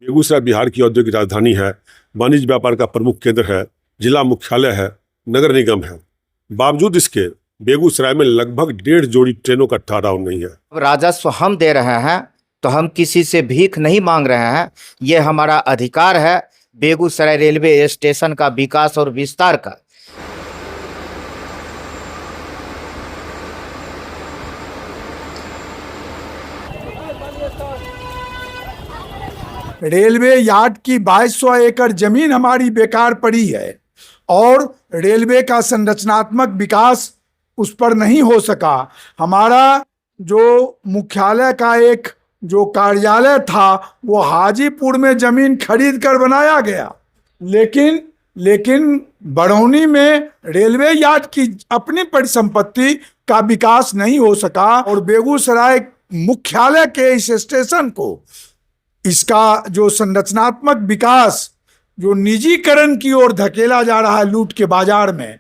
बेगूसराय बिहार की औद्योगिक राजधानी है, वाणिज्य व्यापार का प्रमुख केंद्र है, जिला मुख्यालय है, नगर निगम है। बावजूद इसके बेगूसराय में लगभग 1.5 जोड़ी ट्रेनों का ठहराव नहीं है। राजस्व हम दे रहे हैं तो हम किसी से भीख नहीं मांग रहे हैं, ये हमारा अधिकार है बेगूसराय रेलवे स्टेशन का विकास और विस्तार का। रेलवे यार्ड की 2200 एकड़ जमीन हमारी बेकार पड़ी है और रेलवे का संरचनात्मक विकास उस पर नहीं हो सका। हमारा जो मुख्यालय का एक जो कार्यालय था वो हाजीपुर में जमीन खरीद कर बनाया गया, लेकिन बरौनी में रेलवे यार्ड की अपनी परिसंपत्ति का विकास नहीं हो सका और बेगूसराय मुख्यालय के इस स्टेशन को इसका जो संरचनात्मक विकास जो निजीकरण की ओर धकेला जा रहा है लूट के बाजार में,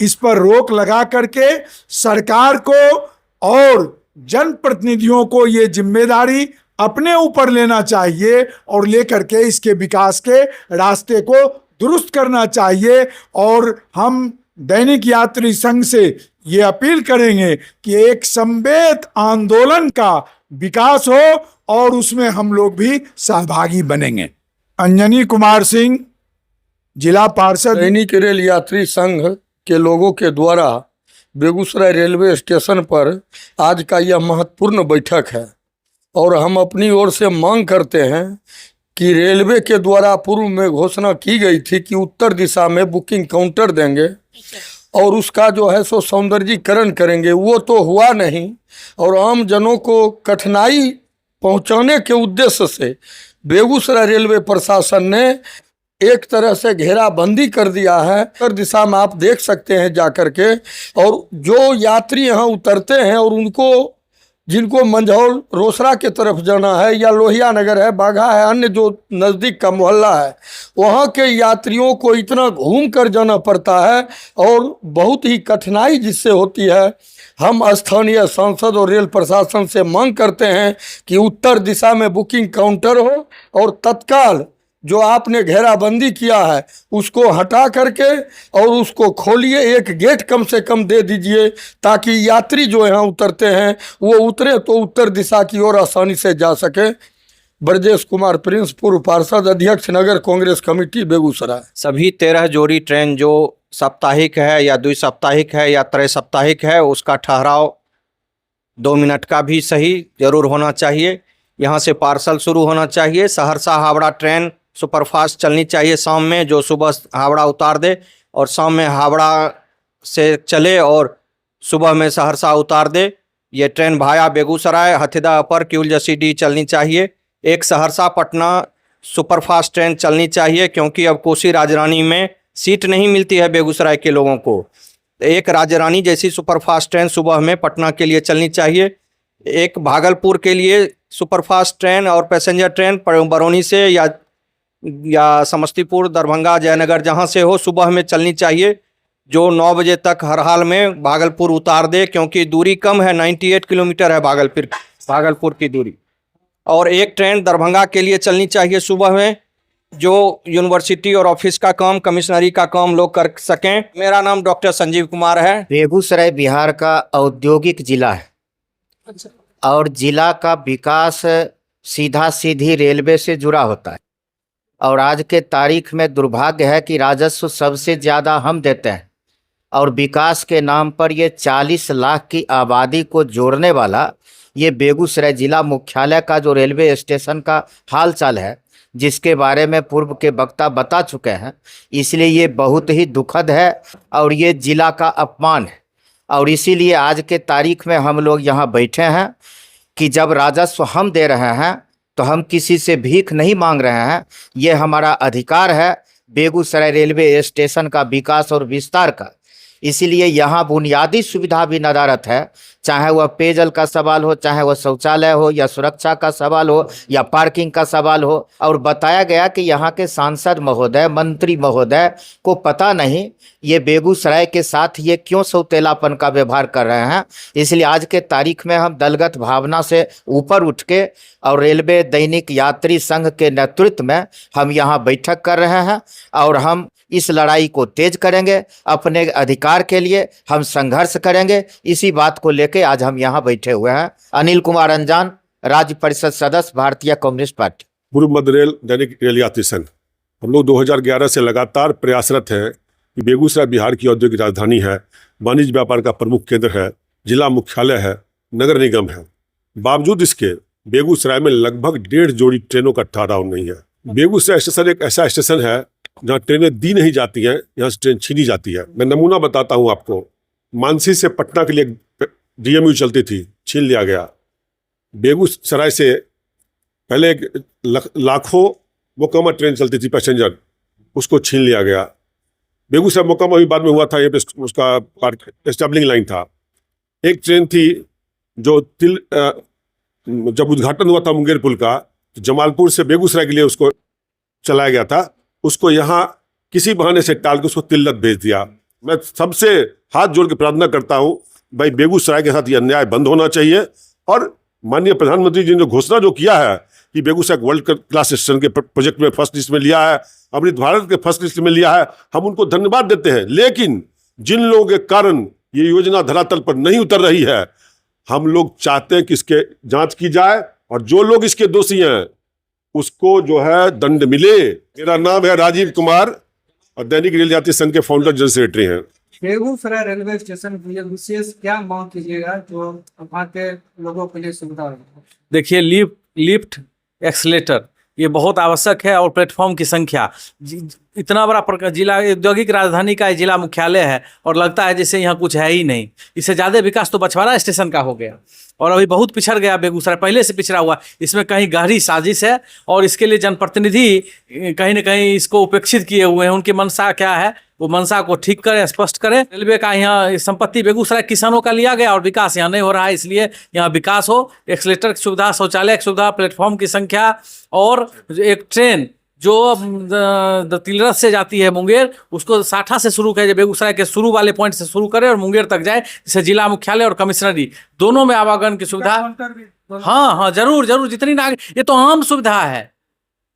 इस पर रोक लगा करके सरकार को और जनप्रतिनिधियों को ये जिम्मेदारी अपने ऊपर लेना चाहिए और लेकर के इसके विकास के रास्ते को दुरुस्त करना चाहिए। और हम दैनिक यात्री संघ से ये अपील करेंगे कि एक संवेद आंदोलन का विकास हो और उसमें हम लोग भी सहभागी बनेंगे। अंजनी कुमार सिंह, जिला पार्षद। दैनिक रेल यात्री संघ के लोगों के द्वारा बेगूसराय रेलवे स्टेशन पर आज का यह महत्वपूर्ण बैठक है और हम अपनी ओर से मांग करते हैं कि रेलवे के द्वारा पूर्व में घोषणा की गई थी कि उत्तर दिशा में बुकिंग काउंटर देंगे और उसका जो है सो सौंदर्यीकरण करेंगे, वो तो हुआ नहीं और आम जनों को कठिनाई पहुंचाने के उद्देश्य से बेगूसराय रेलवे प्रशासन ने एक तरह से घेराबंदी कर दिया है। उत्तर दिशा में आप देख सकते हैं जाकर के, और जो यात्री यहाँ उतरते हैं और उनको जिनको मंझौल रोसड़ा के तरफ जाना है या लोहिया नगर है, बाघा है, अन्य जो नज़दीक का मोहल्ला है, वहाँ के यात्रियों को इतना घूम कर जाना पड़ता है और बहुत ही कठिनाई जिससे होती है। हम स्थानीय सांसद और रेल प्रशासन से मांग करते हैं कि उत्तर दिशा में बुकिंग काउंटर हो और तत्काल जो आपने घेराबंदी किया है उसको हटा करके और उसको खोलिए, एक गेट कम से कम दे दीजिए ताकि यात्री जो यहाँ उतरते हैं वो उतरे तो उत्तर दिशा की ओर आसानी से जा सके। ब्रजेश कुमार प्रिंस, पूर्व पार्षद, अध्यक्ष नगर कांग्रेस कमेटी बेगूसराय। सभी 13 जोड़ी ट्रेन जो साप्ताहिक है या द्विसाप्ताहिक है या त्रैसाप्ताहिक है, उसका ठहराव 2 मिनट का भी सही जरूर होना चाहिए। यहाँ से पार्सल शुरू होना चाहिए। सहरसा हावड़ा ट्रेन सुपरफास्ट चलनी चाहिए शाम में, जो सुबह हावड़ा उतार दे और शाम में हावड़ा से चले और सुबह में सहरसा उतार दे। ये ट्रेन भाया बेगूसराय, हथिदा अपर, क्यूल जसीडी चलनी चाहिए। एक सहरसा पटना सुपरफास्ट ट्रेन चलनी चाहिए क्योंकि अब कोसी राजरानी में सीट नहीं मिलती है बेगूसराय के लोगों को। एक राजरानी जैसी सुपरफास्ट ट्रेन सुबह में पटना के लिए चलनी चाहिए। एक भागलपुर के लिए सुपरफास्ट ट्रेन और पैसेंजर ट्रेन बरौनी से या समस्तीपुर, दरभंगा, जयनगर जहां से हो सुबह में चलनी चाहिए, जो 9 बजे तक हर हाल में भागलपुर उतार दे क्योंकि दूरी कम है, 98 किलोमीटर है भागलपुर की दूरी। और एक ट्रेन दरभंगा के लिए चलनी चाहिए सुबह में, जो यूनिवर्सिटी और ऑफिस का काम, कमिश्नरी का काम लोग कर सकें। मेरा नाम डॉक्टर संजीव कुमार है। बेगूसराय बिहार का औद्योगिक जिला है और जिला का विकास सीधा सीधी रेलवे से जुड़ा होता है और आज के तारीख में दुर्भाग्य है कि राजस्व सबसे ज़्यादा हम देते हैं और विकास के नाम पर ये 40 लाख की आबादी को जोड़ने वाला ये बेगूसराय जिला मुख्यालय का जो रेलवे स्टेशन का हाल चाल है, जिसके बारे में पूर्व के वक्ता बता चुके हैं, इसलिए ये बहुत ही दुखद है और ये जिला का अपमान है। और इसीलिए आज के तारीख में हम लोग यहाँ बैठे हैं कि जब राजस्व हम दे रहे हैं तो हम किसी से भीख नहीं मांग रहे हैं, ये हमारा अधिकार है बेगूसराय रेलवे स्टेशन का विकास और विस्तार का। इसीलिए यहाँ बुनियादी सुविधा भी नदारत है, चाहे वह पेयजल का सवाल हो, चाहे वह शौचालय हो, या सुरक्षा का सवाल हो, या पार्किंग का सवाल हो। और बताया गया कि यहाँ के सांसद महोदय, मंत्री महोदय को पता नहीं ये बेगूसराय के साथ ये क्यों सौतेलापन का व्यवहार कर रहे हैं। इसलिए आज के तारीख में हम दलगत भावना से ऊपर उठ के और रेलवे दैनिक यात्री संघ के नेतृत्व में हम यहाँ बैठक कर रहे हैं और हम इस लड़ाई को तेज करेंगे। अपने अधिकार के लिए हम संघर्ष करेंगे। इसी बात को लेकर आज हम यहाँ बैठे हुए हैं। अनिल कुमार अंजान, राज्य परिषद सदस्य, भारतीय कम्युनिस्ट पार्टी। पूर्व मध्य रेल दैनिक रेल यात्री संघ हम लोग 2011 से लगातार प्रयासरत हैं कि बेगूसराय बिहार की औद्योगिक राजधानी है, वाणिज्य व्यापार का प्रमुख केंद्र है, जिला मुख्यालय है, नगर निगम है। बावजूद इसके बेगूसराय में लगभग 1.5 जोड़ी ट्रेनों का ठहराव नहीं है। बेगूसराय स्टेशन एक ऐसा स्टेशन है जहाँ ट्रेनें दी नहीं जाती हैं, यहाँ से ट्रेन छीनी जाती है। मैं नमूना बताता हूँ आपको। मानसी से पटना के लिए DMU चलती थी, छीन लिया गया। बेगूसराय से पहले लाखों मोकामा ट्रेन चलती थी पैसेंजर, उसको छीन लिया गया। बेगूसराय मोकामा भी बाद में हुआ था, ये उसका एस्टेब्लिंग लाइन था। एक ट्रेन थी जो जब उद्घाटन हुआ था मुंगेर पुल का, तो जमालपुर से बेगूसराय के लिए उसको चलाया गया था, उसको यहाँ किसी बहाने से टाल के उसको तिल्लत भेज दिया। मैं सबसे हाथ जोड़ के प्रार्थना करता हूँ, भाई बेगूसराय के साथ ये अन्याय बंद होना चाहिए। और माननीय प्रधानमंत्री जी ने घोषणा जो किया है कि बेगूसराय वर्ल्ड क्लास स्टेशन के प्रोजेक्ट में फर्स्ट लिस्ट में लिया है, अमृत भारत के फर्स्ट लिस्ट में लिया है, हम उनको धन्यवाद देते हैं। लेकिन जिन लोगों के कारण ये योजना धरातल पर नहीं उतर रही है, हम लोग चाहते हैं कि इसके जांच की जाए और जो लोग इसके दोषी हैं उसको जो है दंड मिले। मेरा नाम है राजीव कुमार और दैनिक रेल यात्री संघ के फाउंडर जनरल सेक्रेटरी हैं। बेगूसराय रेलवे स्टेशन के लिए विशेष क्या मांग कीजिएगा जो वहाँ के लोगों के लिए सुविधा हो? देखिए, लिफ्ट, एक्सलेटर ये बहुत आवश्यक है और प्लेटफॉर्म की संख्या। इतना बड़ा जिला, औद्योगिक राजधानी का जिला मुख्यालय है और लगता है जैसे यहाँ कुछ है ही नहीं। इससे ज़्यादा विकास तो बछवाड़ा स्टेशन का हो गया और अभी बहुत पिछड़ गया बेगूसराय, पहले से पिछड़ा हुआ। इसमें कहीं गहरी साजिश है और इसके लिए जनप्रतिनिधि कहीं ना कहीं इसको उपेक्षित किए हुए हैं। उनकी मंशा क्या है, वो मंशा को ठीक करें, स्पष्ट करें। रेलवे का यहाँ संपत्ति बेगूसराय किसानों का लिया गया और विकास यहाँ नहीं हो रहा है, इसलिए यहाँ विकास हो। एक्सलेटर की सुविधा, शौचालय की सुविधा, प्लेटफॉर्म की संख्या और एक ट्रेन जो तिलरथ से जाती है मुंगेर, उसको साठा से शुरू करे, बेगूसराय के शुरू वाले पॉइंट से शुरू करे और मुंगेर तक जाए, जिससे जिला मुख्यालय और कमिश्नरी दोनों में आवागमन की सुविधा। हाँ, जरूर जितनी ना, ये तो आम सुविधा है,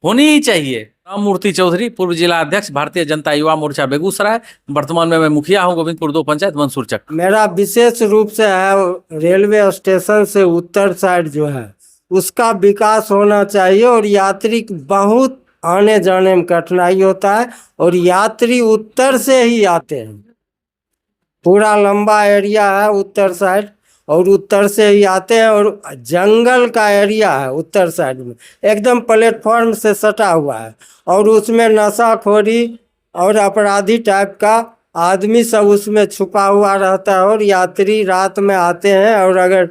होनी ही चाहिए। राम मूर्ति चौधरी, पूर्व जिला अध्यक्ष, भारतीय जनता युवा मोर्चा बेगूसराय। वर्तमान में मैं मुखिया हूँ गोविंदपुर 2 पंचायत मंसूर चक। मेरा विशेष रूप से है रेलवे स्टेशन से उत्तर साइड जो है उसका विकास होना चाहिए और यात्री बहुत आने जाने में कठिनाई होता है और यात्री उत्तर से ही आते हैं। पूरा लंबा एरिया है उत्तर साइड और उत्तर से ही आते हैं और जंगल का एरिया है उत्तर साइड में, एकदम प्लेटफॉर्म से सटा हुआ है और उसमें नशाखोरी और अपराधी टाइप का आदमी सब उसमें छुपा हुआ रहता है और यात्री रात में आते हैं और अगर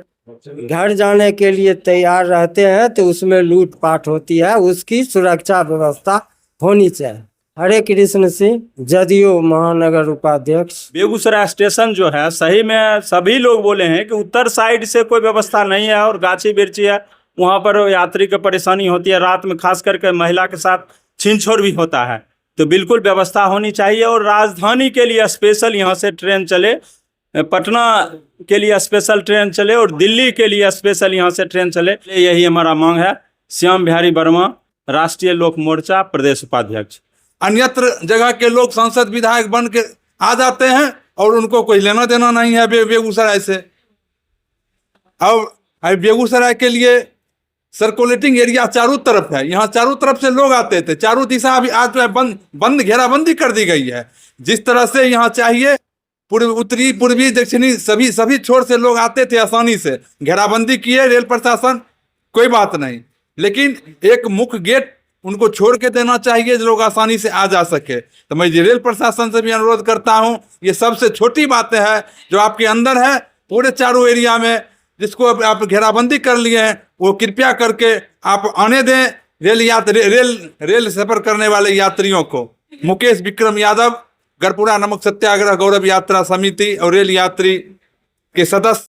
घर जाने के लिए तैयार रहते हैं तो उसमें लूटपाट होती है। उसकी सुरक्षा व्यवस्था होनी चाहिए। हरे कृष्ण सिंह, जदयू महानगर उपाध्यक्ष। बेगूसराय स्टेशन जो है, सही में सभी लोग बोले हैं कि उत्तर साइड से कोई व्यवस्था नहीं है और गाछी बिरची है, वहाँ पर यात्री को परेशानी होती है। रात में खास करके महिला के साथ छीन छोड़ भी होता है, तो बिल्कुल व्यवस्था होनी चाहिए। और राजधानी के लिए स्पेशल यहाँ से ट्रेन चले, पटना के लिए स्पेशल ट्रेन चले और दिल्ली के लिए स्पेशल यहाँ से ट्रेन चले, यही हमारा मांग है। श्याम बिहारी वर्मा, राष्ट्रीय लोक मोर्चा, प्रदेश उपाध्यक्ष। अन्यत्र जगह के लोग सांसद विधायक बन के आ जाते हैं और उनको कोई लेना देना नहीं है बेगूसराय से। अब बेगूसराय के लिए सर्कुलेटिंग एरिया चारों तरफ है, यहाँ चारों तरफ से लोग आते थे, चारों दिशा अभी आज बंद घेराबंदी कर दी गई है। जिस तरह से यहाँ चाहिए उत्तरी पूर्वी दक्षिणी सभी छोर से लोग आते थे आसानी से, घेराबंदी किए रेल प्रशासन, कोई बात नहीं, लेकिन एक मुख्य गेट उनको छोड़ के देना चाहिए जो लोग आसानी से आ जा सके। तो मैं रेल प्रशासन से भी अनुरोध करता हूं, ये सबसे छोटी बातें हैं जो आपके अंदर है पूरे चारों एरिया में, जिसको आप घेराबंदी कर लिए हैं वो कृपया करके आप आने दें रेल सफर करने वाले यात्रियों को। मुकेश विक्रम यादव, गढ़पुरा नमक सत्याग्रह गौरव यात्रा समिति और रेल यात्री के सदस्य।